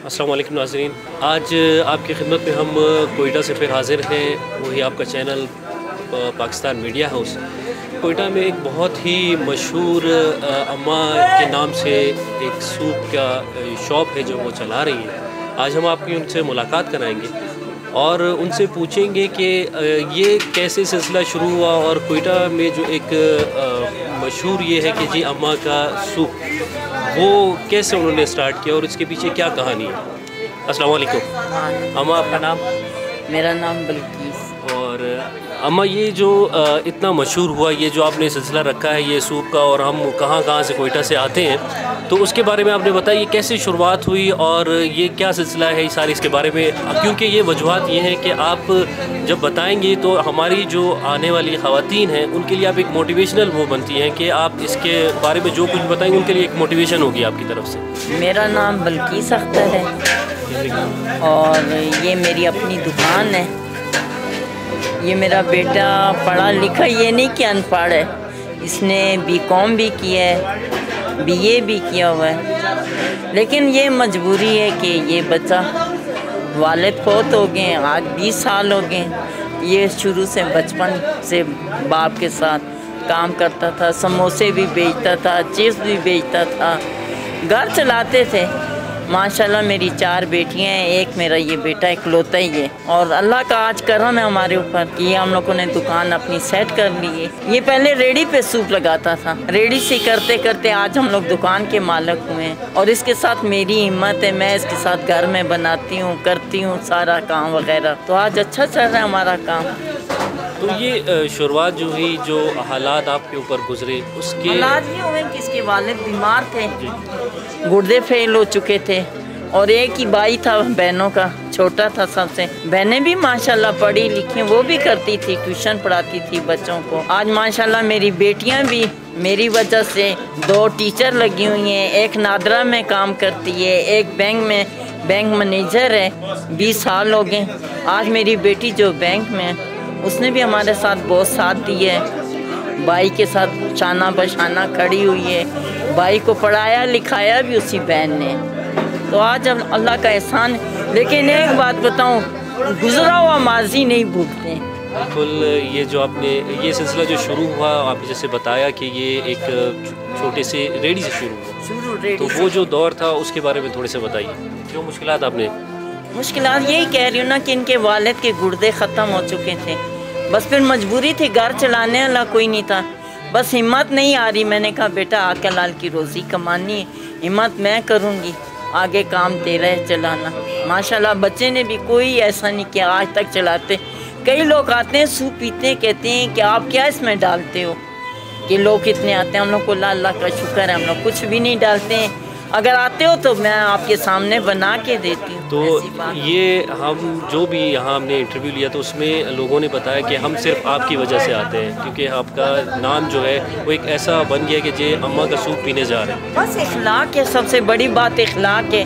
अस्सलाम वालेकुम नाज़रीन, आज आपकी खिदमत में हम कोयटा से फिर हाज़िर हैं। वही आपका channel Pakistan media house. Quetta में एक बहुत ही मशहूर अम्मा के नाम से एक सूप का शॉप है जो वो चला रही है। आज हम आपकी उनसे मुलाकात कराएंगे और उनसे पूछेंगे कि ये कैसे सिलसिला शुरू हुआ और कोयटा में जो एक मशहूर ये है कि जी अम्मा का सूप, वो कैसे उन्होंने स्टार्ट किया और इसके पीछे क्या कहानी है। अस्सलाम वालेकुम अम्मा, आपका नाम? मेरा नाम बल्कीस। और अम्मा, ये जो इतना मशहूर हुआ, ये जो आपने सिलसिला रखा है ये सूप का, और हम कहाँ कहाँ से कोयटा से आते हैं, तो उसके बारे में आपने बताया ये कैसे शुरुआत हुई और ये क्या सिलसिला है सारी इसके बारे में। क्योंकि ये वजूहत ये है कि आप जब बताएंगे तो हमारी जो आने वाली ख़वातीन हैं उनके लिए आप एक मोटिवेशनल वो बनती हैं कि आप इसके बारे में जो कुछ बताएंगे उनके लिए एक मोटिवेशन होगी आपकी तरफ से। मेरा नाम बल्कीस अख्तर है और ये मेरी अपनी दुकान है। ये मेरा बेटा पढ़ा लिखा, ये नहीं कि अनपढ़ है, इसने बीकॉम भी किया है, बीए भी किया हुआ है, लेकिन ये मजबूरी है कि ये बच्चा, वालिद फौत हो गए, आज 20 साल हो गए। ये शुरू से बचपन से बाप के साथ काम करता था, समोसे भी बेचता था, चिप्स भी बेचता था, घर चलाते थे। माशाल्लाह मेरी 4 बेटियां हैं, एक मेरा ये बेटा इकलौता ही है। और अल्लाह का आज करम है हमारे ऊपर कि हम लोगों ने दुकान अपनी सेट कर ली है। ये पहले रेडी पे सूप लगाता था, रेडी से करते करते आज हम लोग दुकान के मालिक हुए हैं। और इसके साथ मेरी हिम्मत है, मैं इसके साथ घर में बनाती हूँ, करती हूँ सारा काम वगैरह, तो आज अच्छा चल रहा है हमारा काम। तो ये शुरुआत जो हुई, जो हालात आपके ऊपर गुजरे, उसके हालात ये हुए कि इसके वालिद बीमार थे, गुर्दे फेल हो चुके थे, और एक ही भाई था बहनों का, छोटा था सबसे। बहनें भी माशाल्लाह पढ़ी लिखी, वो भी करती थी, ट्यूशन पढ़ाती थी बच्चों को। आज माशाल्लाह मेरी बेटियां भी मेरी वजह से 2 टीचर लगी हुई हैं, एक नादरा में काम करती है, एक बैंक मैनेजर है। 20 साल हो गए। आज मेरी बेटी जो बैंक में है उसने भी हमारे साथ बहुत साथ दिया है, भाई के साथ शाना बशाना खड़ी हुई है, भाई को पढ़ाया लिखाया भी उसी बहन ने। तो आज अब अल्लाह का एहसान। लेकिन एक बात बताऊं, गुजरा हुआ माजी नहीं भूलते। बिल्कुल, ये जो आपने ये सिलसिला जो शुरू हुआ, आपने जैसे बताया कि ये एक छोटे से रेडी से शुरू हुआ, तो वो जो दौर था उसके बारे में थोड़े से बताइए, जो मुश्किलात आपने। मुश्किलात यही कह रही हूँ ना कि इनके वालिद के गुर्दे ख़त्म हो चुके थे, बस फिर मजबूरी थी, घर चलाने वाला कोई नहीं था, बस हिम्मत नहीं आ रही। मैंने कहा बेटा आके लाल की रोज़ी कमानी है, हिम्मत मैं करूँगी, आगे काम तेरा है चलाना। माशाल्लाह बच्चे ने भी कोई ऐसा नहीं किया, आज तक चलाते। कई लोग आते हैं सूप पीते हैं, कहते हैं कि आप क्या इसमें डालते हो, कि लोग कितने आते हैं। हम लोग को अल्लाह का शुक्र है, हम लोग कुछ भी नहीं डालते हैं। अगर आते हो तो मैं आपके सामने बना के देती हूँ। तो ये हम जो भी यहाँ हमने इंटरव्यू लिया तो उसमें लोगों ने बताया कि हम सिर्फ आपकी वजह से आते हैं, क्योंकि आपका नाम जो है वो एक ऐसा बन गया कि जे अम्मा का सूप पीने जा रहे हैं। बस इखलाक है, सबसे बड़ी बात इखलाक है।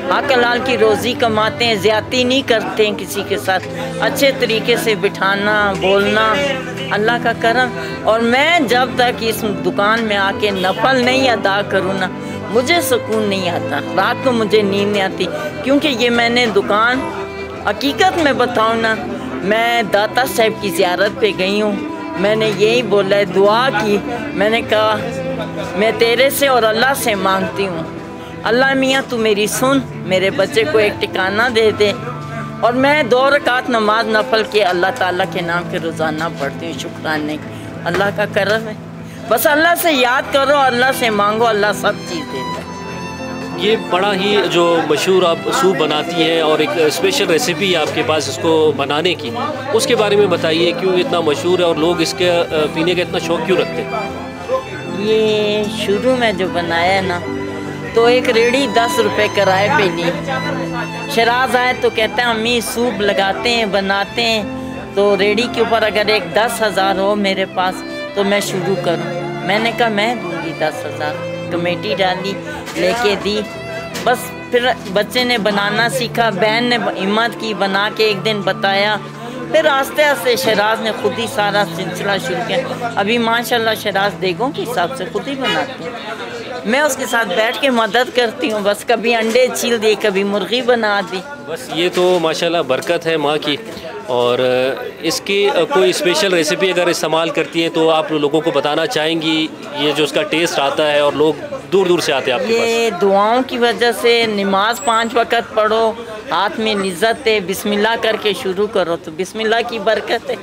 हक हलाल की रोज़ी कमाते हैं, ज़्यादती नहीं करते हैं किसी के साथ, अच्छे तरीके से बिठाना बोलना, अल्लाह का करम। और मैं जब तक इस दुकान में आके नफल नहीं अदा करूँ ना, मुझे सुकून नहीं आता, रात को मुझे नींद नहीं आती। क्योंकि ये मैंने दुकान हकीकत में बताऊँ ना, मैं दाता साहब की ज़ियारत पे गई हूँ, मैंने यही बोला है, दुआ की, मैंने कहा मैं तेरे से और अल्लाह से मांगती हूँ, अल्लाह मियाँ तू मेरी सुन, मेरे बच्चे को एक ठिकाना दे दे। और मैं 2 रकात नमाज नफल के अल्लाह ताला के नाम के रोज़ाना पढ़ती हूँ, शुक्राने। अल्लाह का करम है, बस अल्लाह से याद करो, अल्लाह से मांगो, अल्लाह सब चीज़ देता है। ये बड़ा ही जो मशहूर आप सूप बनाती हैं और एक स्पेशल रेसिपी है आपके पास इसको बनाने की, उसके बारे में बताइए, क्यों इतना मशहूर है और लोग इसके पीने का इतना शौक़ क्यों रखते हैं? ये शुरू में जो बनाया है ना, तो एक रेडी 10 रुपए किराए पे ली। शराज आए तो कहते हैं अम्मी सूप लगाते हैं बनाते हैं, तो रेडी के ऊपर अगर एक 10,000 हो मेरे पास तो मैं शुरू करूं। मैंने कहा मैं दूंगी 10,000, कमेटी डाली, लेके दी। बस फिर बच्चे ने बनाना सीखा, बहन ने हिम्मत की, बना के एक दिन बताया, फिर आस्ते आस्ते शराज ने खुद ही सारा सिलसिला शुरू किया। अभी माशाल्लाह शराज देगों के हिसाब से खुद ही बनाती है, मैं उसके साथ बैठ के मदद करती हूँ। बस कभी अंडे छील दी, कभी मुर्गी बना दी। बस ये तो माशाल्लाह बरकत है माँ की। और इसकी कोई स्पेशल रेसिपी अगर इस्तेमाल करती हैं तो आप लोगों को बताना चाहेंगी, ये जो उसका टेस्ट आता है और लोग दूर दूर से आते हैं आपके पास? ये दुआओं की वजह से, नमाज 5 वक़्त पढ़ो, हाथ में लिज़्ज़त है, बिस्मिल्लाह करके शुरू करो तो बिस्मिल्लाह की बरकत है,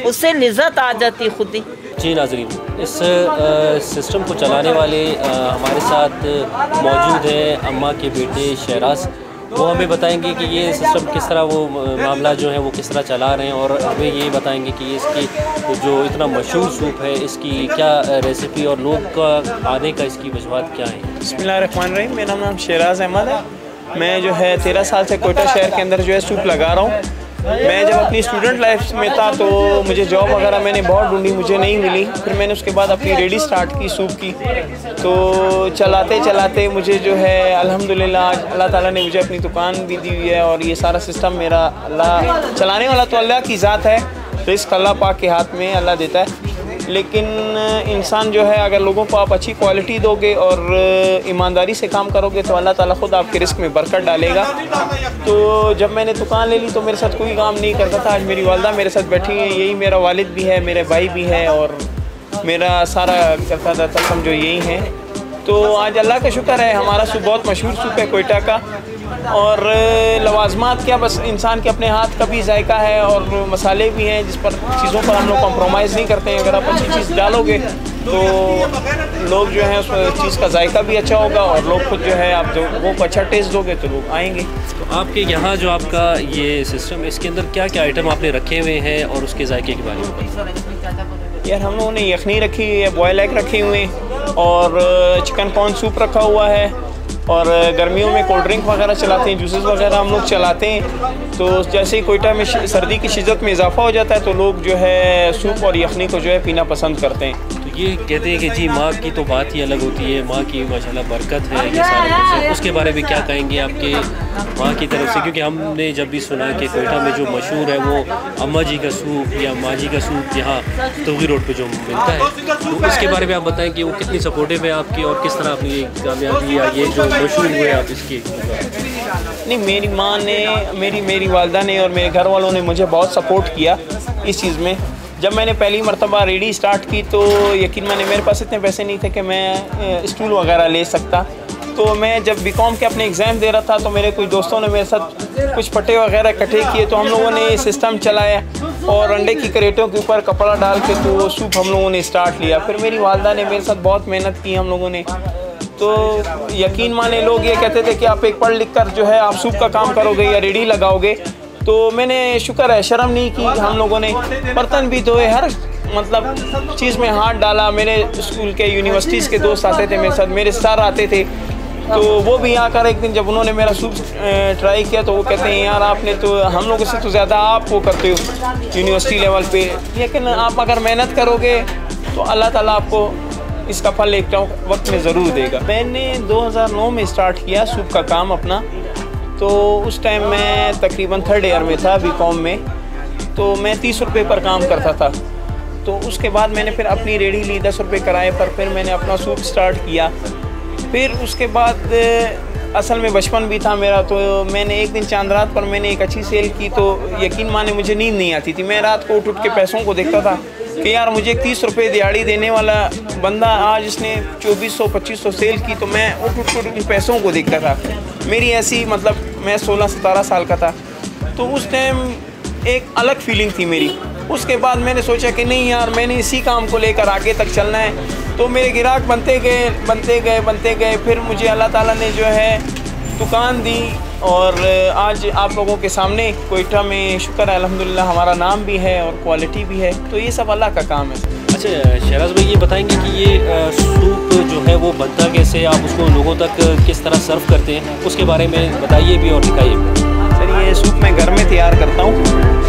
उससे लिज़्ज़त आ जाती खुद ही। जी नाज़रीन, इस सिस्टम को चलाने वाले हमारे साथ मौजूद हैं अम्मा के बेटे शहराज। वो हमें बताएंगे कि ये सिस्टम किस तरह, वो मामला जो है वो किस तरह चला रहे हैं, और हमें ये बताएंगे कि इसकी जो इतना मशहूर सूप है इसकी क्या रेसिपी और लोग का आने का इसकी वजूहत क्या है। बिस्मिल्लाहिर्रहमानिर्रहीम, मेरा नाम शहराज अहमद है। मैं जो है 13 साल से कोयटा शहर के अंदर जो है सूप लगा रहा हूँ। मैं जब अपनी स्टूडेंट लाइफ में था तो मुझे जॉब वगैरह मैंने बहुत ढूंढी, मुझे नहीं मिली। फिर मैंने उसके बाद अपनी रेडी स्टार्ट की सूप की, तो चलाते चलाते मुझे जो है अल्हम्दुलिल्लाह आज अल्लाह ताला ने मुझे अपनी दुकान भी दी हुई है। और ये सारा सिस्टम मेरा, अल्लाह चलाने वाला तो अल्लाह की ज़ात है, रिस्क अल्लाह पाक के हाथ में, अल्लाह देता है। लेकिन इंसान जो है, अगर लोगों को आप अच्छी क्वालिटी दोगे और ईमानदारी से काम करोगे तो अल्लाह ताला खुद आपके रिस्क में बरकत डालेगा। तो जब मैंने दुकान ले ली तो मेरे साथ कोई काम नहीं करता था। आज मेरी वालदा मेरे साथ बैठी है, यही मेरा वालिद भी है, मेरे भाई भी है और मेरा सारा करता था समझो यही है। तो आज अल्लाह का शुक्र है, हमारा सूप बहुत मशहूर सूप है कोयटा का। और लवाजमात क्या, बस इंसान के अपने हाथ का भी जायका है और मसाले भी हैं जिस पर चीज़ों पर हम लोग कॉम्प्रोमाइज़ नहीं करते हैं। अगर आप अच्छी चीज़ डालोगे तो लोग जो हैं उस चीज़ का जायका भी अच्छा होगा और लोग खुद जो है, आप लोगों को अच्छा टेस्ट दोगे तो लोग आएंगे। तो आपके यहाँ जो आपका ये सिस्टम, इसके अंदर क्या क्या आइटम आपने रखे हुए हैं और उसके जायके के बारे में? यार हम लोगों ने यखनी रखी हुई है, बॉयल एग रखे हुए हैं और चिकन कॉर्न सूप रखा हुआ है। और गर्मियों में कोल्ड ड्रिंक वगैरह चलाते हैं, जूसेस वगैरह हम लोग चलाते हैं। तो जैसे ही कोयटा में सर्दी की शिद्दत में इजाफा हो जाता है तो लोग जो है सूप और यखनी को जो है पीना पसंद करते हैं। तो ये कहते हैं कि जी माँ की तो बात ही अलग होती है, माँ की माशाल्लाह बरकत है, ये सारा कुछ है। उसके बारे में क्या कहेंगे आपके माँ की तरफ से? क्योंकि हमने जब भी सुना कि कोयटा में जो मशहूर है वो अम्मा जी का सूप या माँ जी का सूप यहाँ तोगी रोड पे जो मिलता है, तो इसके बारे में आप बताएं कि वो कितनी सपोर्टिव है आपकी और किस तरह अपनी कामयाबी या ये जो मशहूर हुए आप इसकी? नहीं, मेरी माँ ने, मेरी वालदा ने और मेरे घर वालों ने मुझे बहुत सपोर्ट किया इस चीज़ में। जब मैंने पहली मरतबा रेडी स्टार्ट की तो यकीन माने मेरे पास इतने पैसे नहीं थे कि मैं स्टूल वगैरह ले सकता। तो मैं जब बीकॉम के अपने एग्ज़ाम दे रहा था तो मेरे कुछ दोस्तों ने मेरे साथ कुछ पट्टे वगैरह इकट्ठे किए, तो हम लोगों ने सिस्टम चलाया और अंडे की क्रेटों के ऊपर कपड़ा डाल के तो वो सूप हम लोगों ने स्टार्ट लिया। फिर मेरी वालदा ने मेरे साथ बहुत मेहनत की हम लोगों ने। तो यकीन माने लोग ये कहते थे कि आप एक पढ़ लिख कर जो है आप सूप का काम करोगे या रेडी लगाओगे। तो मैंने शुक्र है शर्म नहीं की, हम लोगों ने बर्तन भी धोए, हर मतलब चीज़ में हाथ डाला। मेरे स्कूल के यूनिवर्सिटीज़ के दोस्त आते थे मेरे साथ, मेरे सर आते थे, तो वो भी आकर एक दिन जब उन्होंने मेरा सूप ट्राई किया तो वो कहते हैं यार आपने तो हम लोगों से तो ज़्यादा आप वो करते हो यूनिवर्सिटी लेवल पे, लेकिन आप अगर मेहनत करोगे तो अल्लाह ताला आपको इसका फल एक वक्त में ज़रूर देगा। मैंने 2009 में स्टार्ट किया सूप का काम अपना, तो उस टाइम मैं तकरीबन 3rd ईयर में था बीकॉम में, तो मैं 30 रुपये पर काम करता था। तो उसके बाद मैंने फिर अपनी रेडी ली 10 रुपये किराए पर, फिर मैंने अपना सूप स्टार्ट किया। फिर उसके बाद असल में बचपन भी था मेरा, तो मैंने एक दिन चांद रात पर मैंने एक अच्छी सेल की, तो यकीन माने मुझे नींद नहीं आती थी। मैं रात को उठ के पैसों को देखता था कि यार मुझे 30 रुपये दिहाड़ी देने वाला बंदा आज इसने 2400-2500 सेल की, तो मैं उठ उन पैसों को देखता था। मेरी ऐसी मतलब मैं 16-17 साल का था, तो उस टाइम एक अलग फीलिंग थी मेरी। उसके बाद मैंने सोचा कि नहीं यार मैंने इसी काम को लेकर आगे तक चलना है। तो मेरे ग्राहक बनते गए। फिर मुझे अल्लाह ताला ने जो है दुकान दी, और आज आप लोगों के सामने कोयटा में शुक्र है अल्हम्दुलिल्लाह हमारा नाम भी है और क्वालिटी भी है, तो ये सब अल्लाह का काम है। अच्छा शहराज भाई, ये बताएंगे कि ये सूप जो है वो बनता कैसे, आप उसको लोगों तक किस तरह सर्व करते हैं, उसके बारे में बताइए भी और दिखाइए भी। सर ये सूप मैं घर में तैयार करता हूँ,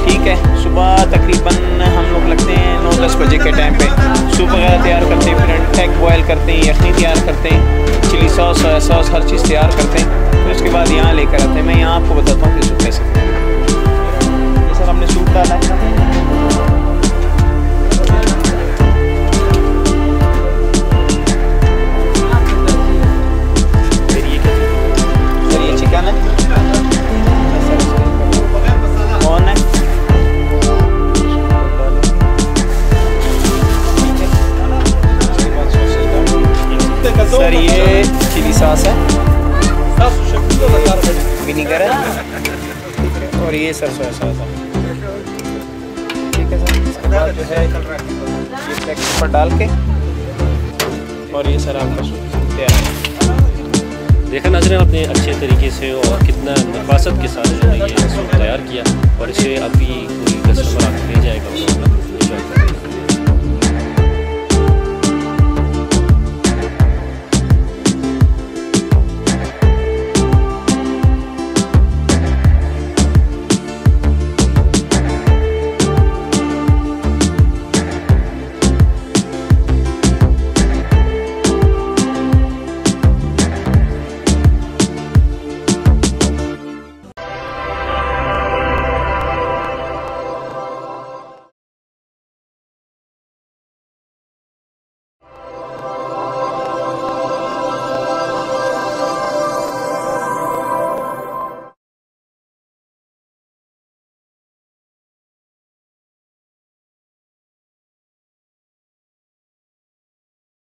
ठीक है। सुबह तकरीबन हम लोग लगते हैं 9-10 बजे के टाइम पे सूप वगैरह तैयार करते हैं, फिर एग बॉयल करते हैं, यखनी तैयार करते हैं, चिली सॉस, सोया सॉस, हर चीज़ तैयार करते हैं। फिर उसके बाद यहाँ लेकर आते हैं। मैं यहाँ आपको बताता हूँ कि सूप कैसे। ये सर हमने सूप डाला है, चिकन है, कौन है, सर ये चिली सॉस है, विनीगर है, और ये सर सोया सॉस है, ठीक है सर। इसके बाद जो है ये पैकेट पर डाल के, और ये सर आपका सूप तैयार है। देखा नाज़रीन आपने अच्छे तरीके से और कितना नफासत के साथ जो है ये सूप तैयार किया, और इसे अभी कोई कस्टमर आपको ले जाएगा।